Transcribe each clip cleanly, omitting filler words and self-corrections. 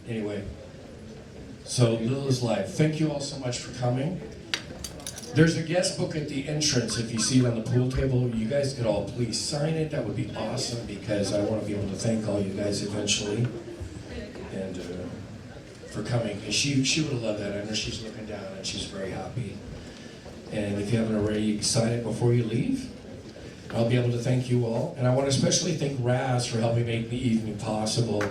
Anyway, so Lilla's life. Thank you all so much for coming. There's a guest book at the entrance. If you see it on the pool table, you guys could all please sign it. That would be awesome because I want to be able to thank all you guys eventually. And for coming. She would have loved that. I know she's looking down and she's very happy. And if you haven't already, you can sign it before you leave. I'll be able to thank you all. And I want to especially thank Raz for helping make the evening possible.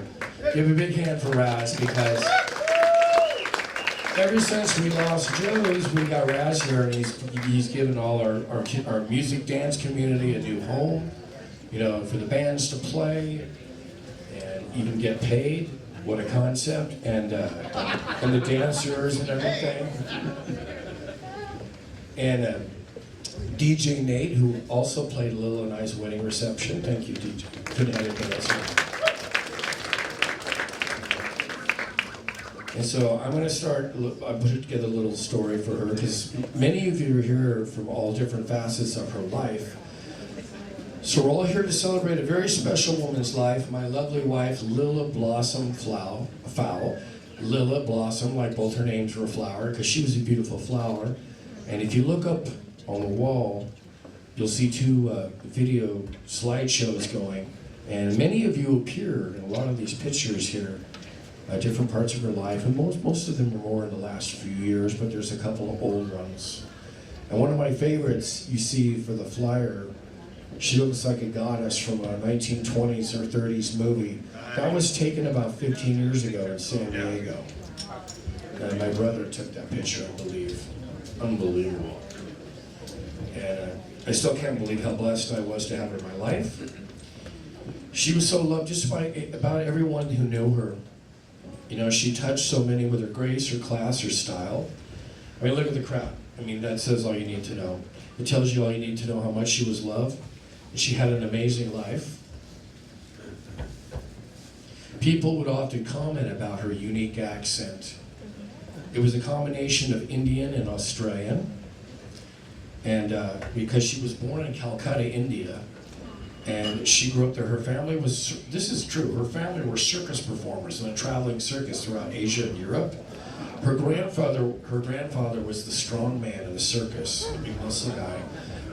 Give a big hand for Raz because ever since we lost Joe's, we got Raz here, and he's given all our music dance community a new home, you know, for the bands to play and even get paid. What a concept! And the dancers and everything. And DJ Nate, who also played Lilla and I's wedding reception. Thank you, DJ. Couldn't have anything else. And so I'm going to start, I put together a little story for her because many of you are here from all different facets of her life. So we're all here to celebrate a very special woman's life, my lovely wife, Lilla Blossom Fowle. Lilla Blossom, like both her names were a flower, because she was a beautiful flower. And if you look up on the wall, you'll see two video slideshows going. And many of you appeared in a lot of these pictures here. Different parts of her life, and most of them are more in the last few years, but there's a couple of old ones. And one of my favorites you see for the flyer, she looks like a goddess from a 1920s or 30s movie. That was taken about 15 years ago in San Diego. And my brother took that picture, I believe. Unbelievable. And I still can't believe how blessed I was to have her in my life. She was so loved just by about everyone who knew her. You know, she touched so many with her grace, her class, her style. I mean, look at the crowd. I mean, that says all you need to know. It tells you all you need to know how much she was loved. And she had an amazing life. People would often comment about her unique accent. It was a combination of Indian and Australian. And because she was born in Calcutta, India, and she grew up there. Her family was, this is true, her family were circus performers in a traveling circus throughout Asia and Europe. Her grandfather was the strong man in the circus, a big muscle guy.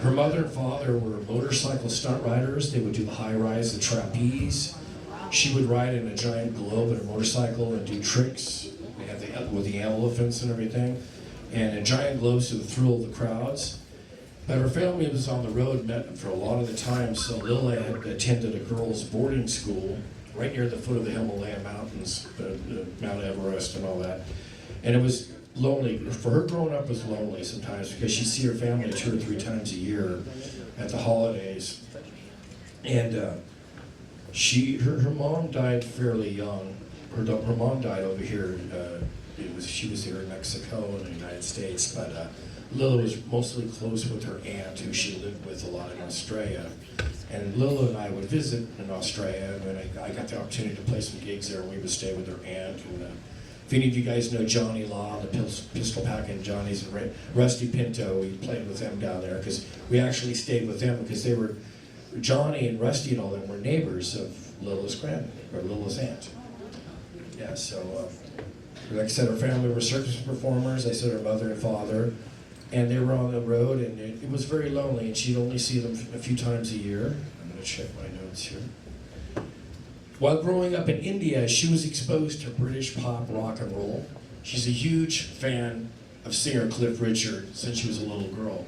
Her mother and father were motorcycle stunt riders. They would do the high rise, the trapeze. She would ride in a giant globe in a motorcycle and do tricks. They had with the elephants and everything. And a giant globes to the thrill of the crowds. But her family was on the road for a lot of the time, so Lilla had attended a girls' boarding school right near the foot of the Himalaya Mountains, Mount Everest and all that. And it was lonely. For her growing up, it was lonely sometimes because she'd see her family 2 or 3 times a year at the holidays. And her mom died fairly young. Her mom died over here. She was here in Mexico and the United States, but Lilla was mostly close with her aunt, who she lived with a lot in Australia. And Lilla and I would visit in Australia, and I got the opportunity to play some gigs there, and we would stay with her aunt. And if any of you guys know Johnny Law, the Pistol Packin' Johnny's and Rusty Pinto, we played with them down there, because we actually stayed with them, because they were, Johnny and Rusty and all them were neighbors of Lilla's aunt. Yeah, so like I said, her family were circus performers. I said her mother and father. And they were on the road, and it was very lonely, and she'd only see them a few times a year. I'm going to check my notes here. While growing up in India, she was exposed to British pop, rock, and roll. She's a huge fan of singer Cliff Richard since she was a little girl.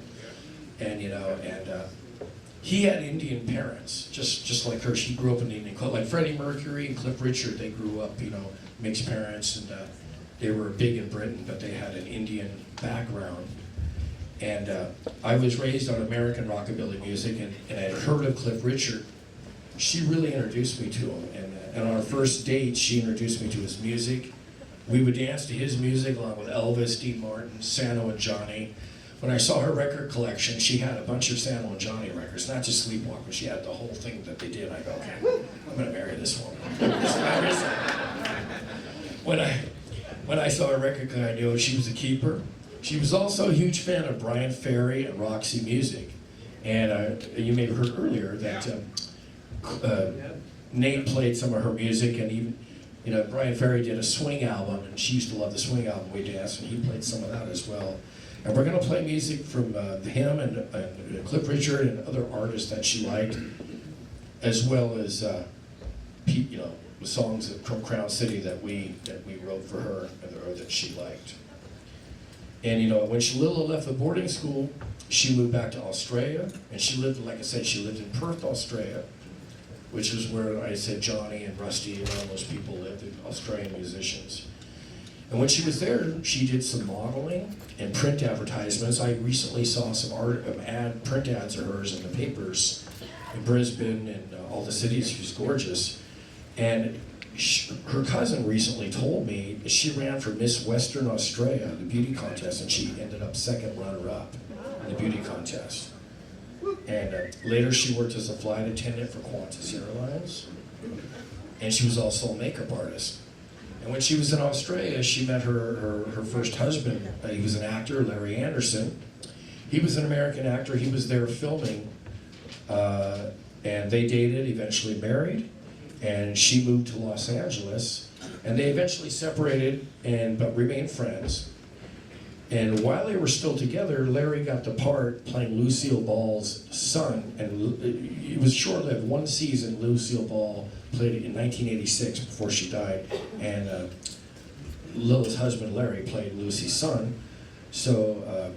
And, you know, he had Indian parents, just like her. She grew up in Indian culture. Like Freddie Mercury and Cliff Richard, they grew up, you know, mixed parents, and they were big in Britain, but they had an Indian background. And I was raised on American rockabilly music, and I had heard of Cliff Richard. She really introduced me to him, and on our first date, she introduced me to his music. We would dance to his music along with Elvis, Dean Martin, Sano and Johnny. When I saw her record collection, she had a bunch of Sano and Johnny records, not just Sleepwalker. She had the whole thing that they did. I go, okay, I'm gonna marry this woman. When I saw her record, I knew she was a keeper. She was also a huge fan of Brian Ferry and Roxy Music. And you may have heard earlier that Nate played some of her music, and even You know, Brian Ferry did a swing album, and she used to love the swing album we danced, and he played some of that as well. And we're going to play music from him and Cliff Richard and other artists that she liked, as well as you know, the songs from Crown City that we wrote for her or that she liked. And you know, when Lilla left the boarding school, she moved back to Australia, and she lived, like I said, she lived in Perth, Australia, which is where I said Johnny and Rusty and all those people lived, the Australian musicians. And when she was there, she did some modeling and print advertisements. I recently saw some print ads of hers in the papers in Brisbane and all the cities. She was gorgeous. And her cousin recently told me that she ran for Miss Western Australia, the beauty contest, and she ended up second runner-up in the beauty contest. And later she worked as a flight attendant for Qantas Airlines, and she was also a makeup artist. And when she was in Australia, she met her first husband. He was an actor, Larry Anderson. He was an American actor. He was there filming, and they dated, eventually married, and she moved to Los Angeles, and they eventually separated, but remained friends. And while they were still together, Larry got the part playing Lucille Ball's son, and it was short-lived. One season, Lucille Ball played it in 1986 before she died, and Lilla's husband, Larry, played Lucy's son. So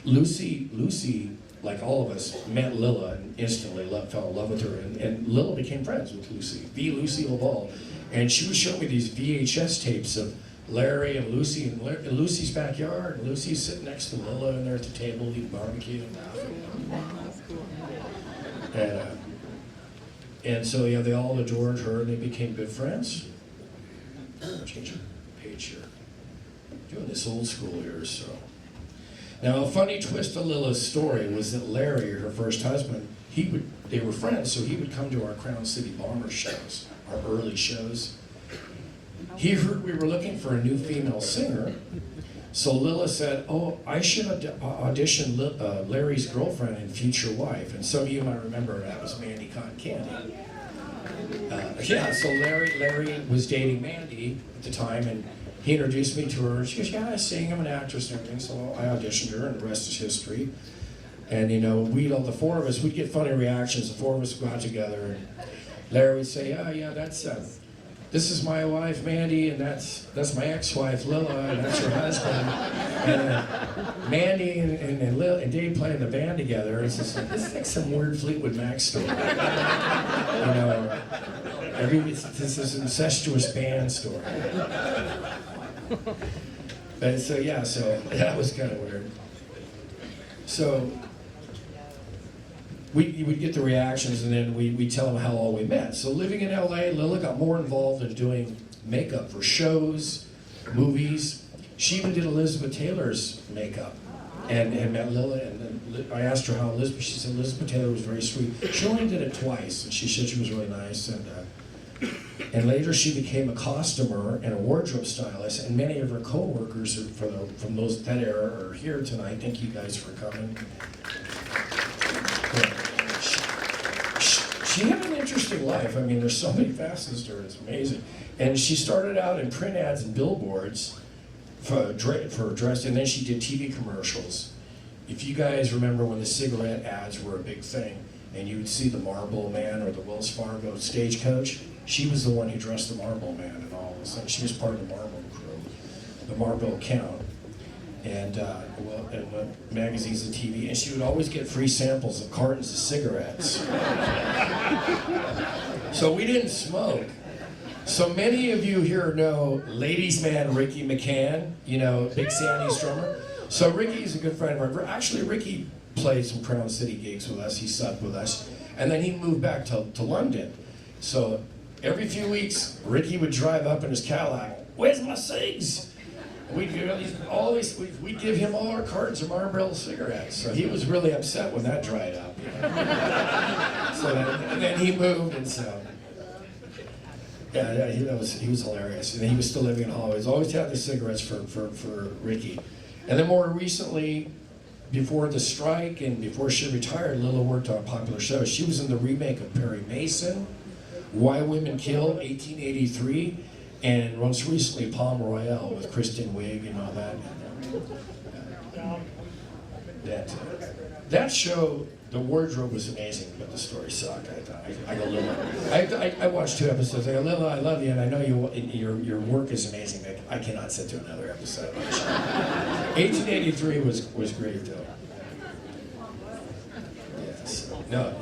Lucy, like all of us, met Lilla and instantly fell in love with her, and Lilla became friends with Lucy, the Lucille Ball. And she would show me these VHS tapes of Larry and Lucy in Lucy's backyard, and Lucy's sitting next to Lilla, and they're at the table eating barbecue and laughing. And so yeah, they all adored her, and they became good friends. Change the page here. Doing this old school here, so. Now a funny twist of Lilla's story was that Larry, her first husband, they were friends, so he would come to our Crown City Bomber shows, our early shows. He heard we were looking for a new female singer, so Lilla said, "Oh, I should audition Larry's girlfriend and future wife." And some of you might remember that was Mandy Cotton Candy. Yeah, so Larry was dating Mandy at the time, and he introduced me to her. And she goes, "Yeah, I sing. I'm an actress and everything." So I auditioned her, and the rest is history. And you know, the four of us, we'd get funny reactions. The four of us would go out together, and Larry would say, "Yeah, that's this is my wife, Mandy, and that's my ex-wife, Lilla, and that's her husband." And Mandy and Lil and Dave playing the band together. It's just like, this is like some weird Fleetwood Mac story. You know, this is an incestuous band story. But so yeah, so that was kind of weird. So we would get the reactions, and then we tell them how all we met. So living in LA, Lilla got more involved in doing makeup for shows, movies. She even did Elizabeth Taylor's makeup, and met Lilla. And then I asked her how Elizabeth. She said Elizabeth Taylor was very sweet. She only did it twice, and she said she was really nice. And later she became a costumer and a wardrobe stylist. And many of her co-workers from that era are here tonight. Thank you guys for coming. She had an interesting life. I mean, there's so many facets to her, it's amazing. And she started out in print ads and billboards for dress, and then she did TV commercials. If you guys remember when the cigarette ads were a big thing, and you would see the Marlboro Man or the Wells Fargo stagecoach, she was the one who dressed the Marlboro Man and all this. And she was part of the Marlboro crew, the Marlboro Count. And magazines and TV, and she would always get free samples of cartons of cigarettes. So we didn't smoke. So many of you here know ladies' man Ricky McCann, you know, Big Sandy's drummer. So Ricky's a good friend of ours. Actually, Ricky played some Crown City gigs with us. He subbed with us, and then he moved back to London. So every few weeks, Ricky would drive up in his Cadillac. "Where's my cigs?" We'd give him all our cartons of Marlboro cigarettes. So he was really upset when that dried up. You know? So and then he moved, and so yeah, he was hilarious. And he was still living in Hollywood. He's always had the cigarettes for Ricky. And then more recently, before the strike and before she retired, Lilla worked on popular shows. She was in the remake of Perry Mason, Why Women Kill, 1883. and most recently Palm Royale with Kristen Wiig and all that. That show, the wardrobe was amazing, but the story sucked. I go, Lilla. I watched 2 episodes. I go, Lilla, I love you, and I know your work is amazing. I cannot sit through another episode. 1883 was great, though. Yes. No.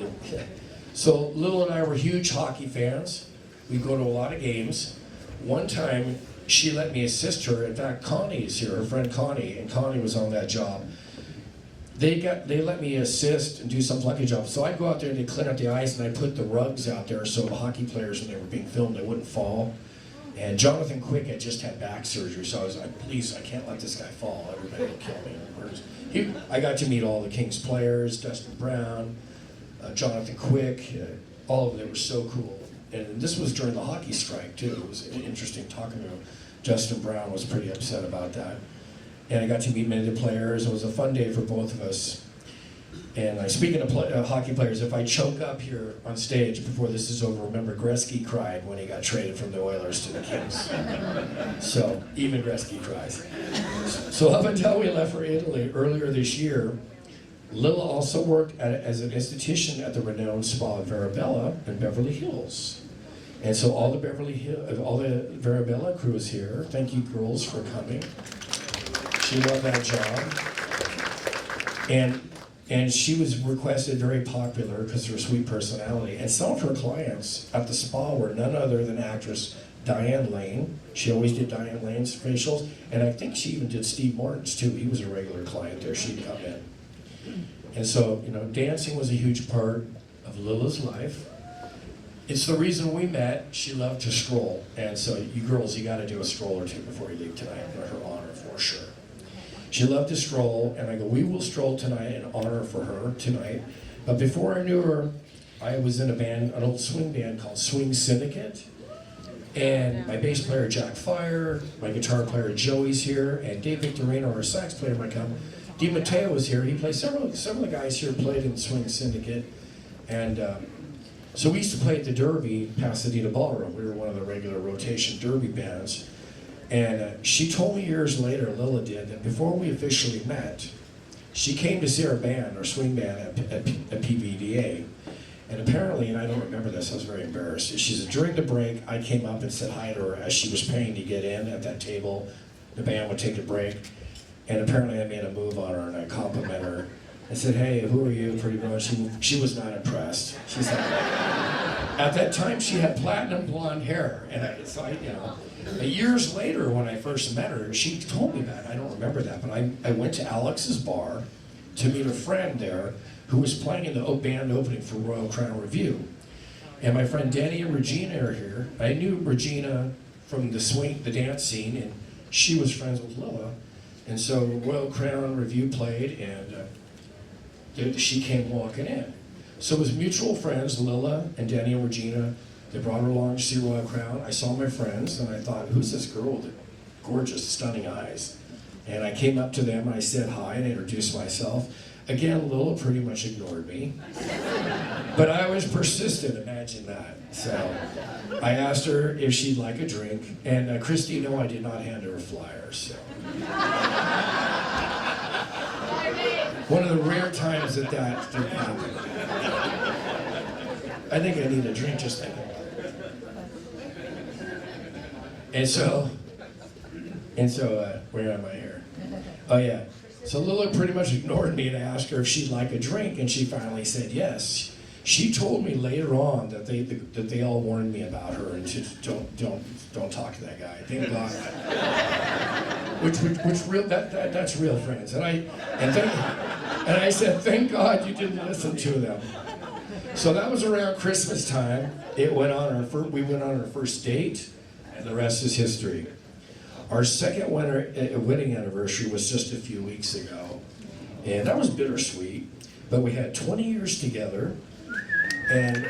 So Lilla and I were huge hockey fans. We go to a lot of games. One time, she let me assist her. In fact, Connie's here, her friend Connie, and Connie was on that job. They let me assist and do some lucky jobs. So I'd go out there and they'd clean up the ice, and I'd put the rugs out there so the hockey players, when they were being filmed, they wouldn't fall. And Jonathan Quick had just had back surgery, so I was like, please, I can't let this guy fall. Everybody will kill me. I got to meet all the Kings players, Dustin Brown, Jonathan Quick, all of them were so cool. And this was during the hockey strike, too. It was interesting talking to him. Justin Brown was pretty upset about that. And I got to meet many of the players. It was a fun day for both of us. And speaking of hockey players, if I choke up here on stage before this is over, remember Gretzky cried when he got traded from the Oilers to the Kings. So even Gretzky cries. So up until we left for Italy earlier this year, Lilla also worked as an esthetician at the renowned spa Verabella in Beverly Hills. And so all the Verabella crew is here. Thank you, girls, for coming. She loved that job. And she was requested very popular because of her sweet personality. And some of her clients at the spa were none other than actress Diane Lane. She always did Diane Lane's facials. And I think she even did Steve Martin's too. He was a regular client there. She'd come in. And so, dancing was a huge part of Lilla's life. It's the reason we met. She loved to stroll. And so you girls, you got to do a stroll or two before you leave tonight in her honor for sure. She loved to stroll, and I go, we will stroll tonight in honor for her tonight. But before I knew her, I was in a band, an old swing band called Swing Syndicate. And my bass player, Jack Fire, my guitar player, Joey's here, and Dave Victorino, our sax player, might come. Di Matteo was here. He played, several of the guys here played in Swing Syndicate. And so we used to play at the Derby, Pasadena Ballroom. We were one of the regular rotation Derby bands. And she told me years later, Lilla did, that before we officially met, she came to see our band, our swing band at PVDA. And apparently, and I don't remember this, I was very embarrassed. She said, during the break, I came up and said hi to her as she was paying to get in at that table. The band would take a break. And apparently I made a move on her and I complimented her. I said, hey, who are you, pretty girl? She was not impressed. She said, at that time she had platinum blonde hair. And years later when I first met her, she told me that. I don't remember that, but I went to Alex's bar to meet a friend there who was playing in the band opening for Royal Crown Revue. And my friend Danny and Regina are here. I knew Regina from the dance scene, and she was friends with Lilla. And so Royal Crown Revue played, and she came walking in. So it was mutual friends, Lilla and Danny and Regina. They brought her along to see Royal Crown. I saw my friends, and I thought, who's this girl with the gorgeous, stunning eyes? And I came up to them, and I said hi, and introduced myself. Again, Lilla pretty much ignored me. But I was persistent, imagine that. So I asked her if she'd like a drink, and Christy, no, I did not hand her a flyer. So. One of the rare times that didn't happen. I think I need a drink just thinking about it. And so, where am I here? Oh yeah. So Lilla pretty much ignored me, and I asked her if she'd like a drink, and she finally said yes. She told me later on that they all warned me about her and to don't talk to that guy. Thank God. That's real friends. And I said, thank God you didn't listen to them. So that was around Christmas time. We went on our first date, and the rest is history. Our second wedding anniversary was just a few weeks ago, and that was bittersweet. But we had 20 years together, and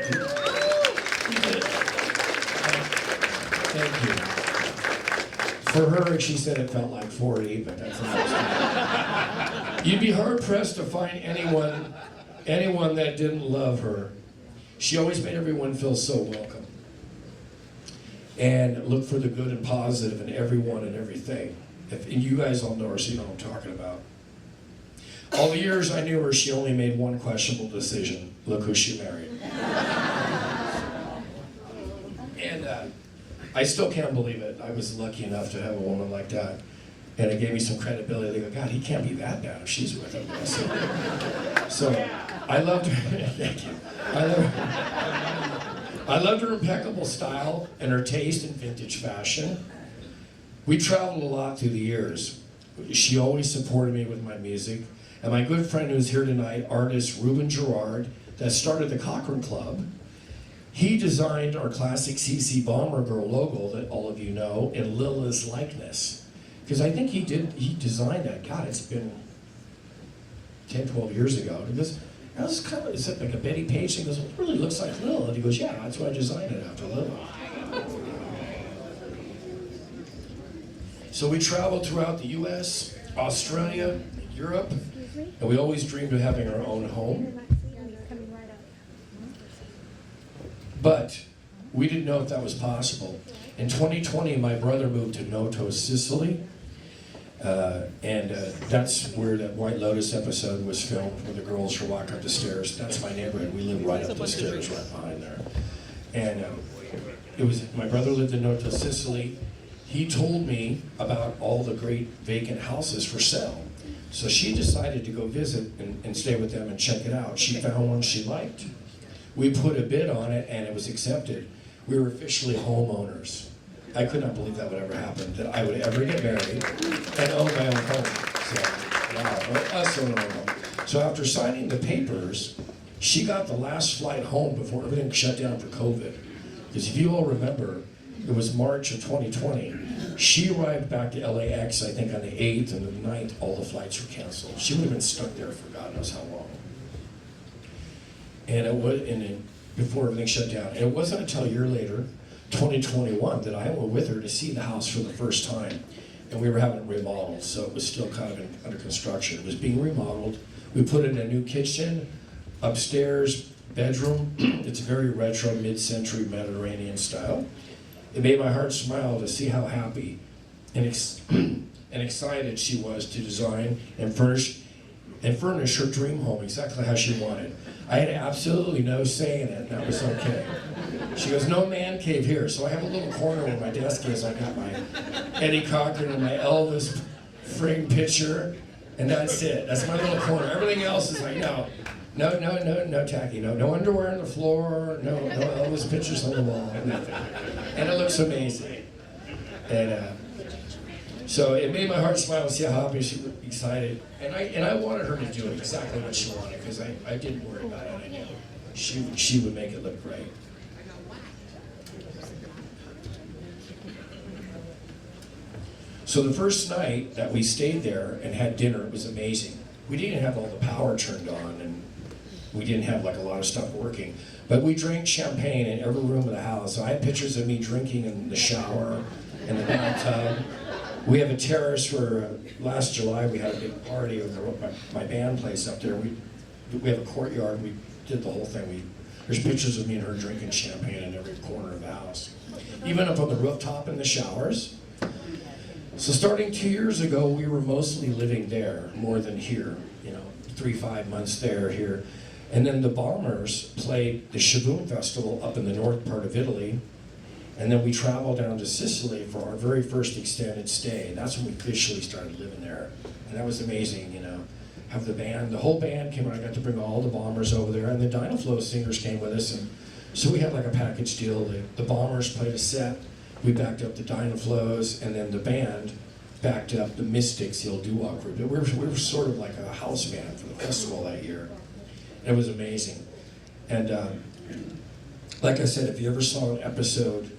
thank you. For her, she said it felt like 40, but that's another story. You'd be hard pressed to find anyone that didn't love her. She always made everyone feel so welcome. and look for the good and positive in everyone and everything. And you guys all know her, so you know what I'm talking about. All the years I knew her, she only made one questionable decision. Look who she married. And I still can't believe it. I was lucky enough to have a woman like that. And it gave me some credibility. They go, God, he can't be that bad if she's with him. So I loved her. Thank you. I loved her impeccable style and her taste in vintage fashion. We traveled a lot through the years. She always supported me with my music. And my good friend who's here tonight, artist Ruben Gerard, that started the Cochrane Club, he designed our classic CC Bomber Girl logo that all of you know in Lilla's likeness. Because I think he designed that. God, it's been 10, 12 years ago. Because that was kind of, is it like a Betty Page thing? He goes, well, it really looks like Lilla. And he goes, yeah, that's why I designed it after Lilla. So we traveled throughout the US, Australia, Europe, and we always dreamed of having our own home. But we didn't know if that was possible. In 2020, my brother moved to Noto, Sicily, and that's where that White Lotus episode was filmed, where the girls were walking up the stairs. That's my neighborhood. We live right up the stairs, right behind there. And it was my brother lived in Noto, Sicily. He told me about all the great vacant houses for sale. So she decided to go visit and stay with them and check it out. She found one she liked. We put a bid on it and it was accepted. We were officially homeowners. I could not believe that would ever happen, that I would ever get married and own my own home. So, wow, us own our own home. So after signing the papers, she got the last flight home before everything shut down for COVID. Because if you all remember, it was March of 2020. She arrived back to LAX, I think, on the 8th, and the 9th, all the flights were canceled. She would have been stuck there for God knows how long. And it was, before everything shut down. And it wasn't until a year later, 2021, that I went with her to see the house for the first time. And we were having it remodeled, so it was still kind of under construction. It was being remodeled. We put in a new kitchen, upstairs, bedroom. It's very retro, mid-century Mediterranean style. It made my heart smile to see how happy and excited she was to design and furnish her dream home exactly how she wanted. I had absolutely no say in it, and that was okay. She goes, no man cave here. So I have a little corner where my desk is. I got my Eddie Cochran and my Elvis framed picture, and that's it. That's my little corner. Everything else is like, no tacky, no underwear on the floor, no Elvis pictures on the wall, nothing. And it looks amazing. And so it made my heart smile to see how happy she was, excited. And I wanted her to do it exactly what she wanted, because I didn't worry about it. I knew she would make it look great. So the first night that we stayed there and had dinner, it was amazing. We didn't have all the power turned on, and we didn't have like a lot of stuff working, but we drank champagne in every room of the house. So I had pictures of me drinking in the shower, in the bathtub. We have a terrace where last July we had a big party over my band place up there. We have a courtyard. We did the whole thing. There's pictures of me and her drinking champagne in every corner of the house, even up on the rooftop in the showers. So starting 2 years ago, we were mostly living there more than here. 3-5 months there, here. And then the Bombers played the Shaboom Festival up in the north part of Italy. And then we traveled down to Sicily for our very first extended stay. And that's when we officially started living there. And that was amazing, have the whole band came out. I got to bring all the Bombers over there. And the Dynaflow singers came with us. And so we had like a package deal. The Bombers played a set. We backed up the Dynaflows, and then the band backed up the Mystics, the old doo-wop group. We were sort of like a house band for the festival that year. It was amazing. And like I said, if you ever saw an episode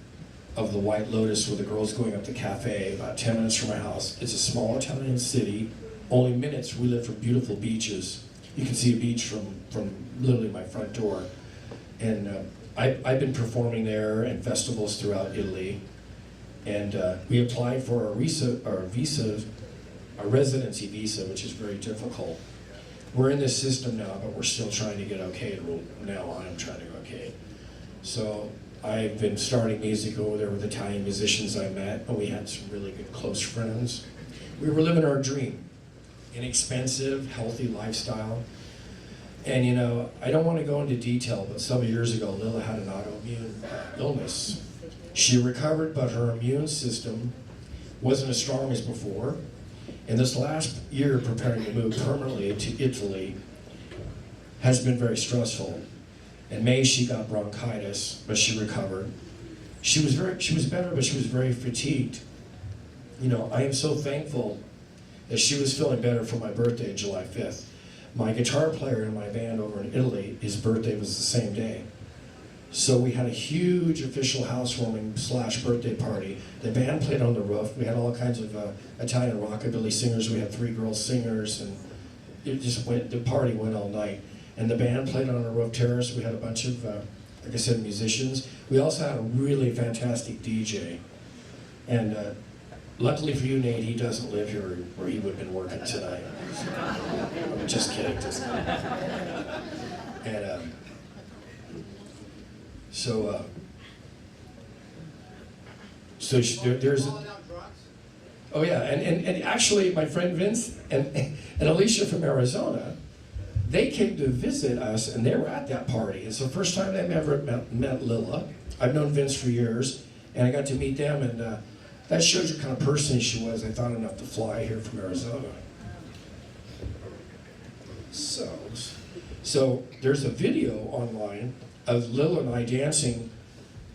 of The White Lotus with the girls going up the cafe about 10 minutes from my house, it's a small Italian city, only minutes. We live from beautiful beaches. You can see a beach from literally my front door. And I've been performing there and festivals throughout Italy. And we applied for our residency visa, which is very difficult. We're in this system now, but we're still trying to get okayed. Well, now I'm trying to get okayed. So I've been starting music over there with Italian musicians I met, and we had some really good close friends. We were living our dream, inexpensive, healthy lifestyle. And you know, I don't want to go into detail, but several years ago, Lilla had an autoimmune illness. She recovered, but her immune system wasn't as strong as before. And this last year, preparing to move permanently to Italy has been very stressful. In May, she got bronchitis, but she recovered. She was better, but she was very fatigued. You know, I am so thankful that she was feeling better for my birthday, July 5th. My guitar player in my band over in Italy, his birthday was the same day. So we had a huge official housewarming / birthday party. The band played on the roof. We had all kinds of Italian rockabilly singers. We had 3 girl singers, and it just went. The party went all night. And the band played on a roof terrace. We had a bunch of, like I said, musicians. We also had a really fantastic DJ. And luckily for you, Nate, he doesn't live here, or he would have been working tonight. I'm just kidding. And there's. Oh yeah, and actually, my friend Vince and Alicia from Arizona, they came to visit us, and they were at that party. It's the first time they've ever met Lilla. I've known Vince for years, and I got to meet them, and that shows you the kind of person she was. I thought enough to fly here from Arizona. So there's a video online of Lilla and I dancing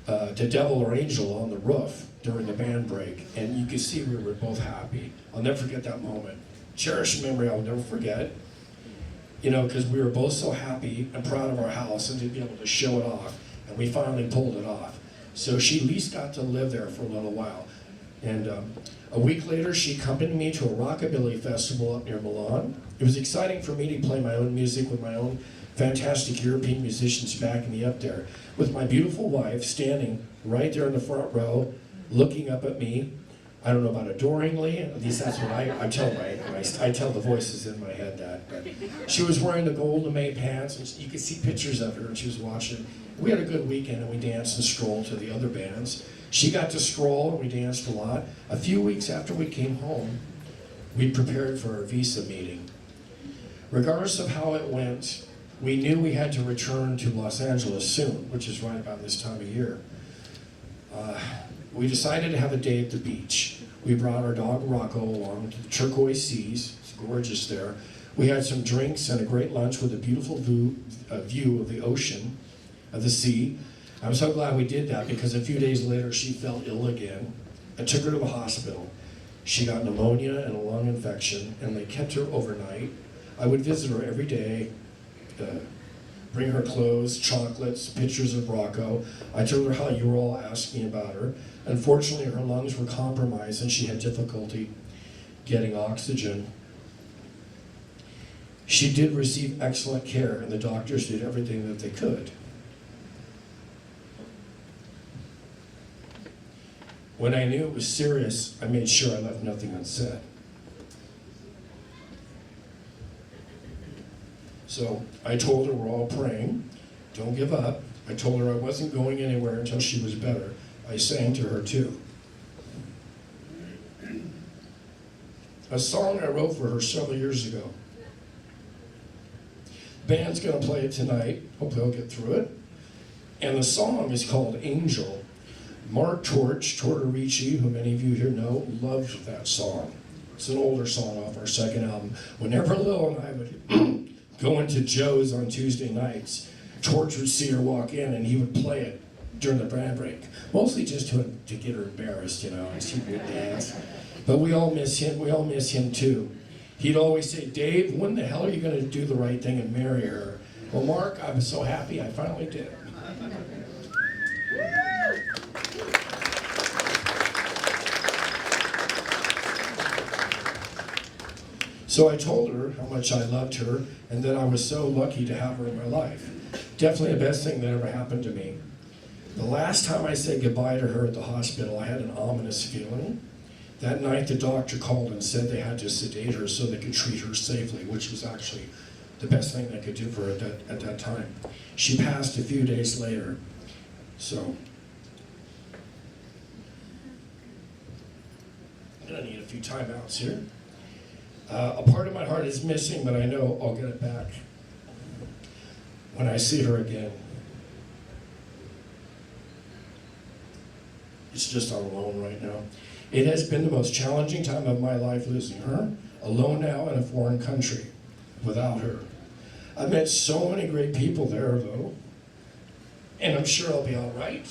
to Devil or Angel on the roof during the band break, and you can see we were both happy. I'll never forget that moment. Cherished memory I'll never forget. You know, because we were both so happy and proud of our house and to be able to show it off, and we finally pulled it off. So she at least got to live there for a little while. And a week later, she accompanied me to a rockabilly festival up near Milan. It was exciting for me to play my own music with my own fantastic European musicians backing me up there, with my beautiful wife standing right there in the front row, looking up at me. I don't know about adoringly, at least that's what I tell the voices in my head that. But she was wearing the gold lame pants, and you could see pictures of her, and she was watching. We had a good weekend, and we danced and strolled to the other bands. She got to stroll, and we danced a lot. A few weeks after we came home, we prepared for our visa meeting. Regardless of how it went, we knew we had to return to Los Angeles soon, which is right about this time of year. We decided to have a day at the beach. We brought our dog Rocco along to the turquoise seas. It's gorgeous there. We had some drinks and a great lunch with a beautiful view of the ocean, of the sea. I'm so glad we did that, because a few days later she fell ill again. I took her to the hospital. She got pneumonia and a lung infection, and they kept her overnight. I would visit her every day, bring her clothes, chocolates, pictures of Rocco. I told her how you were all asking about her. Unfortunately, her lungs were compromised and she had difficulty getting oxygen. She did receive excellent care, and the doctors did everything that they could. When I knew it was serious, I made sure I left nothing unsaid. So I told her we're all praying, don't give up. I told her I wasn't going anywhere until she was better. I sang to her too. A song I wrote for her several years ago. Band's gonna play it tonight. Hope they'll get through it. And the song is called Angel. Mark Tortorici, who many of you here know, loved that song. It's an older song off our second album. Whenever Lil and I would go into Joe's on Tuesday nights, Torch would see her walk in and he would play it during the band break. Mostly just to get her embarrassed, you know, and she would dance. But we all miss him. We all miss him too. He'd always say, Dave, when the hell are you going to do the right thing and marry her? Well, Mark, I was so happy I finally did. So I told her how much I loved her and that I was so lucky to have her in my life. Definitely the best thing that ever happened to me. The last time I said goodbye to her at the hospital, I had an ominous feeling. That night the doctor called and said they had to sedate her so they could treat her safely, which was actually the best thing they could do for her at that time. She passed a few days later. So gonna need a few timeouts here. A part of my heart is missing, but I know I'll get it back when I see her again. It's just all alone right now. It has been the most challenging time of my life losing her, alone now in a foreign country, without her. I've met so many great people there, though, and I'm sure I'll be all right.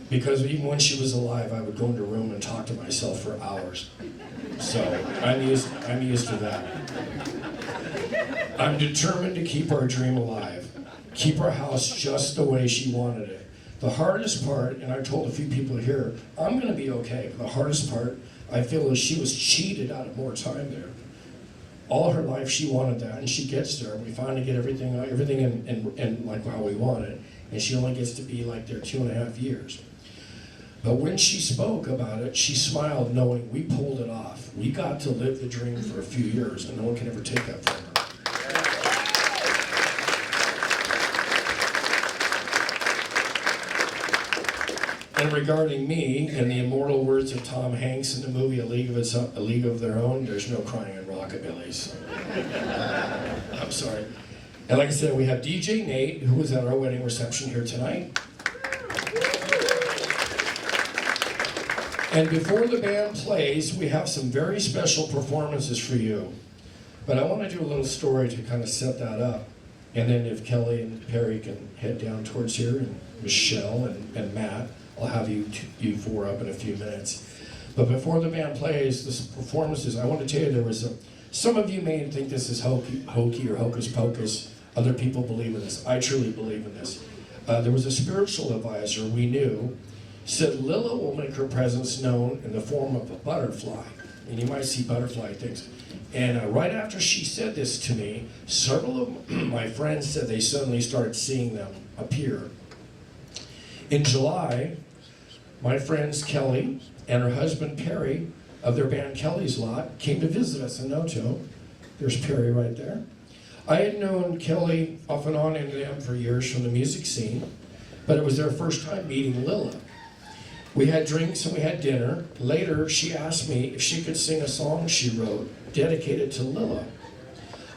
Because even when she was alive, I would go into a room and talk to myself for hours. So I'm used to that. I'm determined to keep our dream alive, keep our house just the way she wanted it. The hardest part, and I told a few people here, I'm going to be okay. The hardest part, I feel, is she was cheated out of more time there. All her life she wanted that, and she gets there. We finally get everything in like how we want it, and she only gets to be like there 2.5 years. But when she spoke about it, she smiled knowing we pulled it off. We got to live the dream for a few years, and no one can ever take that from her. And regarding me, in the immortal words of Tom Hanks in the movie A League of Their Own, there's no crying in rockabillys. I'm sorry. And like I said, we have DJ Nate, who was at our wedding reception here tonight. And before the band plays, we have some very special performances for you. But I want to do a little story to kind of set that up. And then if Kelly and Perry can head down towards here, and Michelle and Matt, I'll have you four up in a few minutes. But before the band plays, this performances, I want to tell you there was some of you may think this is hokey or hocus pocus. Other people believe in this. I truly believe in this. There was a spiritual advisor we knew said Lilla will make her presence known in the form of a butterfly. And you might see butterfly things. And right after she said this to me, several of my friends said they suddenly started seeing them appear. In July, my friends Kelly and her husband Perry of their band Kelly's Lot came to visit us in Noto. There's Perry right there. I had known Kelly off and on and them for years from the music scene, but it was their first time meeting Lilla. We had drinks and we had dinner. Later, she asked me if she could sing a song she wrote dedicated to Lilla.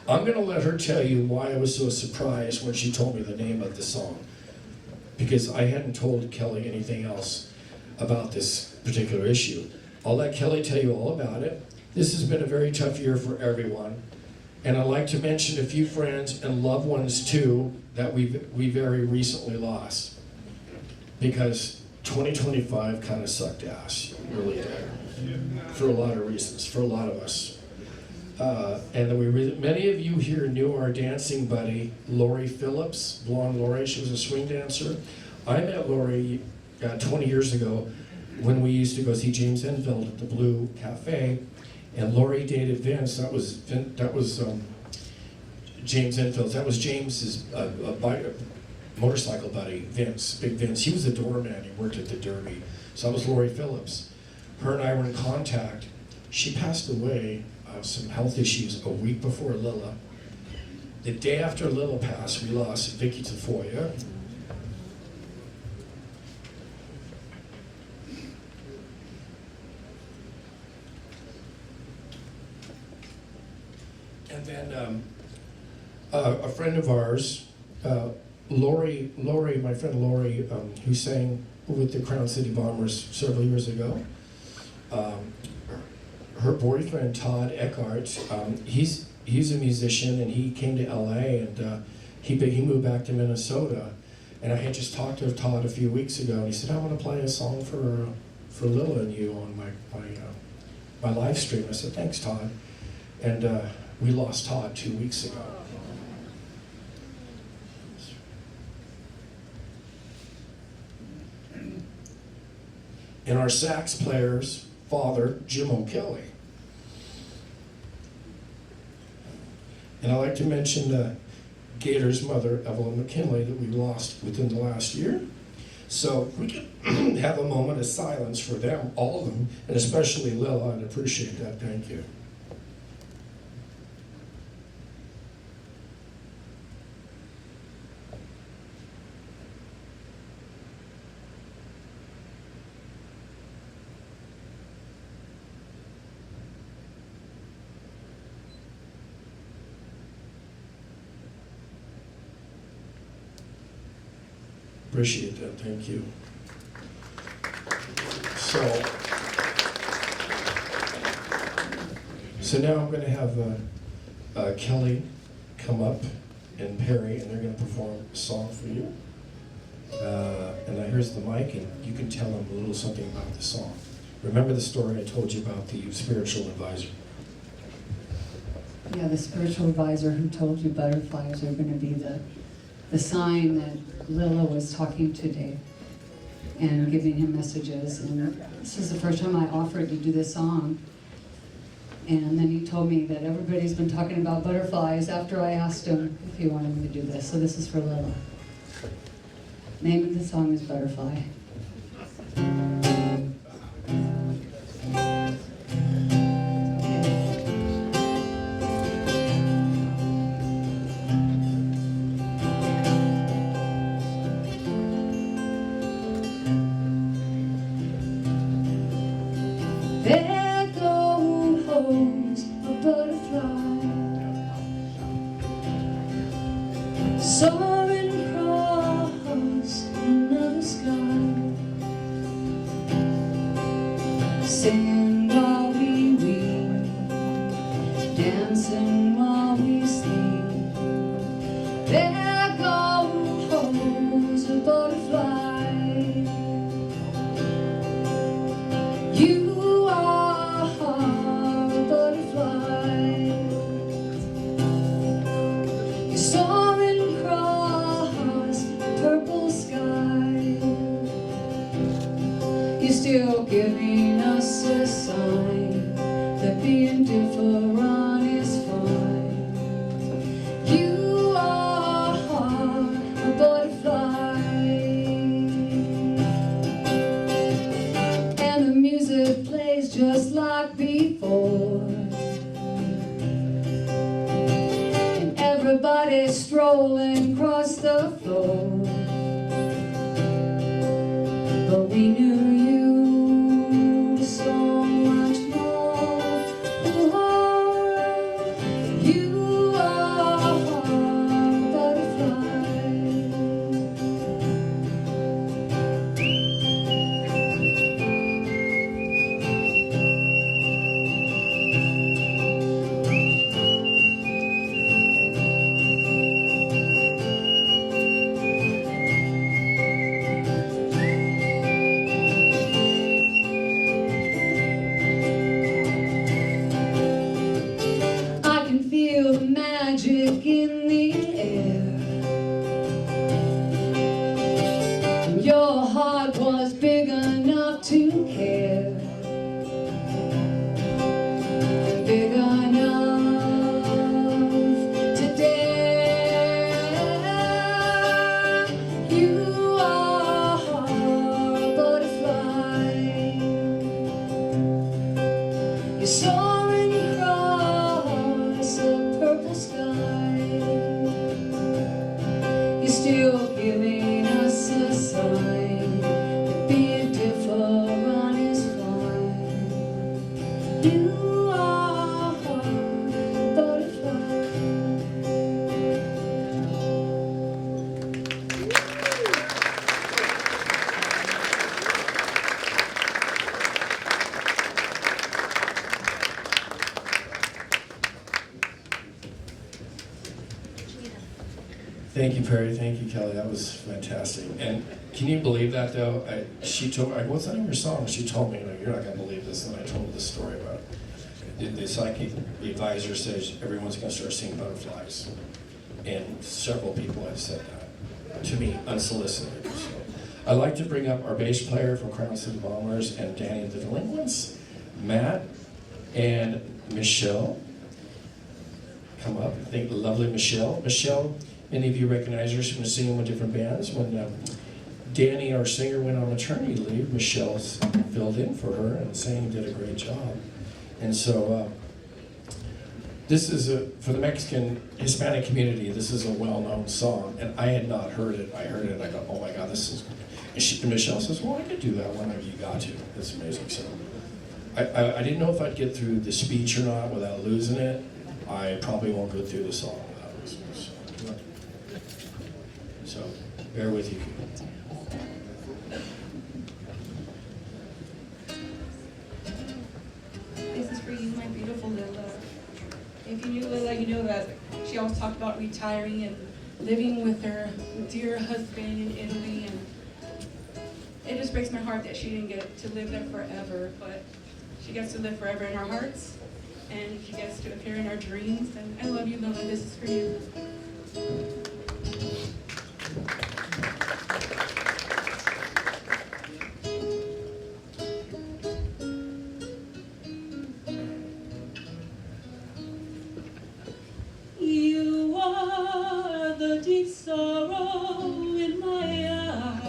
I'm going to let her tell you why I was so surprised when she told me the name of the song, because I hadn't told Kelly anything else about this particular issue. I'll let Kelly tell you all about it. This has been a very tough year for everyone, and I'd like to mention a few friends and loved ones too that we very recently lost, because 2025 kind of sucked ass, really did, for a lot of reasons, for a lot of us. And then many of you here knew our dancing buddy, Lori Phillips, blonde Lori. She was a swing dancer. I met Lori 20 years ago when we used to go see James Enfield at the Blue Cafe, and Lori dated Vince. That was James Enfield. That was James's motorcycle buddy, Vince, Big Vince. He was a doorman. He worked at the Derby. So that was Lori Phillips. Her and I were in contact. She passed away of some health issues a week before Lilla. The day after Lilla passed, we lost Vicky Tafoya. And then a friend of ours, Lori, my friend Lori, who sang with the Crown City Bombers several years ago. Her boyfriend Todd Eckhart, he's a musician, and he came to LA, and he moved back to Minnesota. And I had just talked to Todd a few weeks ago, and he said, "I want to play a song for Lilla and you on my live stream." I said, "Thanks, Todd." And we lost Todd 2 weeks ago. And our sax player's father, Jim O'Kelly. And I'd like to mention Gator's mother, Evelyn McKinley, that we lost within the last year. So we can have a moment of silence for them, all of them, and especially Lilla. I'd appreciate that. Thank you. Appreciate that, thank you. So now I'm going to have Kelly come up and Perry, and they're going to perform a song for you. And now here's the mic, and you can tell them a little something about the song. Remember the story I told you about the spiritual advisor? Yeah, the spiritual advisor who told you butterflies are going to be the sign that Lilla was talking to Dave and giving him messages. And this is the first time I offered to do this song. And then he told me that everybody's been talking about butterflies after I asked him if he wanted me to do this. So this is for Lilla. Name of the song is Butterfly. There goes a butterfly, soaring across another sky, singing while we weep, dancing while we sleep. There goes a butterfly. You are a butterfly. You're soaring across a purple sky. You're still giving us a sign that being different is fine. You are a butterfly. And the music plays just like before, and everybody's strolling across the floor. But we knew you so much more. You are a butterfly. I can feel the magic in the air. Your heart was big enough to care, big enough to dare. You are a butterfly. You're soaring across a purple sky. You're still giving us a sign that being different is fine. You are a butterfly. Thank you, Perry. Thank you, Kelly. That was fantastic. And can you believe that, though? She told me, what's the name of your song? She told me, you're not going to believe this. And I told her the story about it. The psychic advisor says everyone's going to start seeing butterflies. And several people have said that to me, unsolicited. So I'd like to bring up our bass player from Crown City Bombers and Danny the Delinquents, Matt and Michelle. Come up. I think the lovely Michelle. Michelle, many of you recognize her. She's been singing with different bands. When Danny, our singer, went on maternity leave, Michelle filled in for her and sang, did a great job. And so this is for the Mexican Hispanic community, this is a well-known song, and I had not heard it. I heard it, I go, oh my God, this is, and Michelle says, well, I could do that whenever you got to. That's amazing. So I didn't know if I'd get through the speech or not without losing it. I probably won't go through the song without losing it. So Bear with you. This is for you, my beautiful Lilla. If you knew Lilla, you know that she always talked about retiring and living with her dear husband in Italy, and it just breaks my heart that she didn't get to live there forever, but she gets to live forever in our hearts, and she gets to appear in our dreams, and I love you, Lilla. This is for you. You are the deep sorrow in my eyes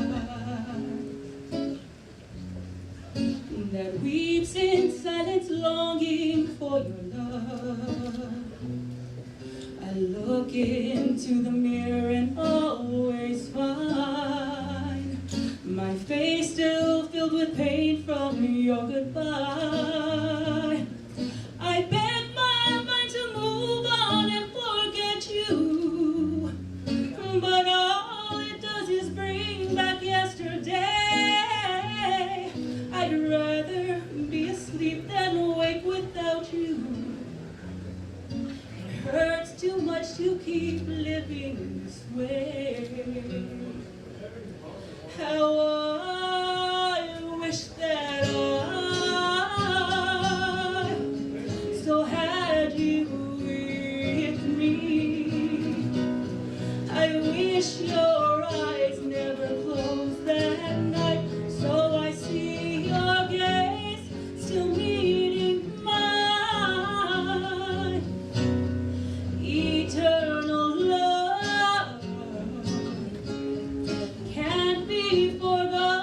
that weeps in silence, longing for your love. I look into the mirror and always find my face still filled with pain from your goodbye. I beg my mind to move on and forget you, but all it does is bring back yesterday. I'd rather be asleep than wake without you. It hurts too much to keep living this way. How I wish that I still had you with me. I wish your eyes never closed that night, so I see your gaze still meeting mine. Eternal love can't be forgotten.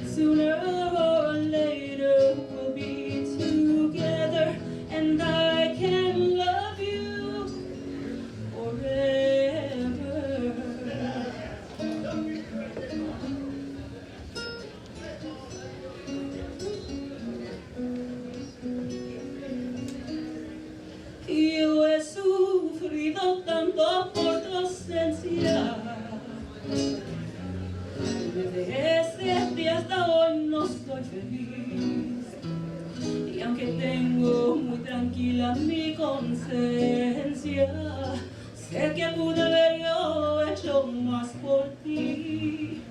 Sooner or later we'll be together, and I can love you forever. Yo he sufrido tanto por tu ausencia. Desde ese día hasta hoy no soy feliz, y aunque tengo muy tranquila mi conciencia, sé que pude haber yo hecho más por ti.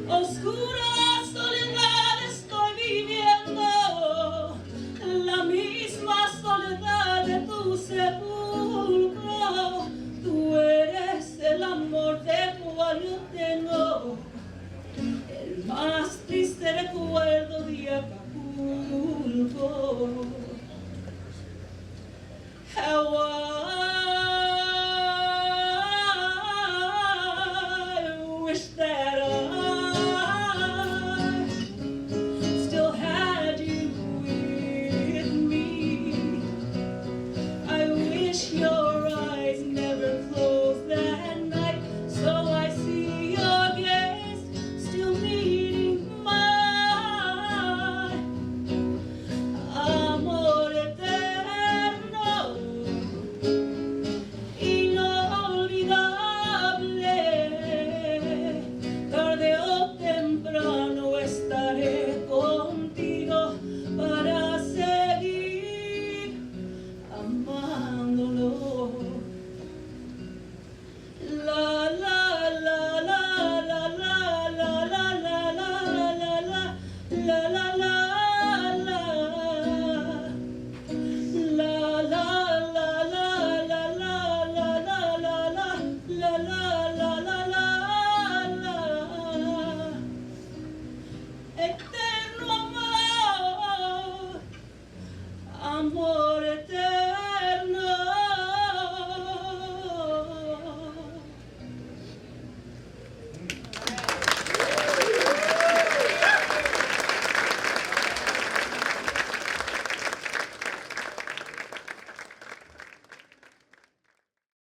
Oscura soledad estoy viviendo, la misma soledad de tu sepulcro. Tú eres el amor del cual yo tengo el más triste recuerdo de Acapulco. How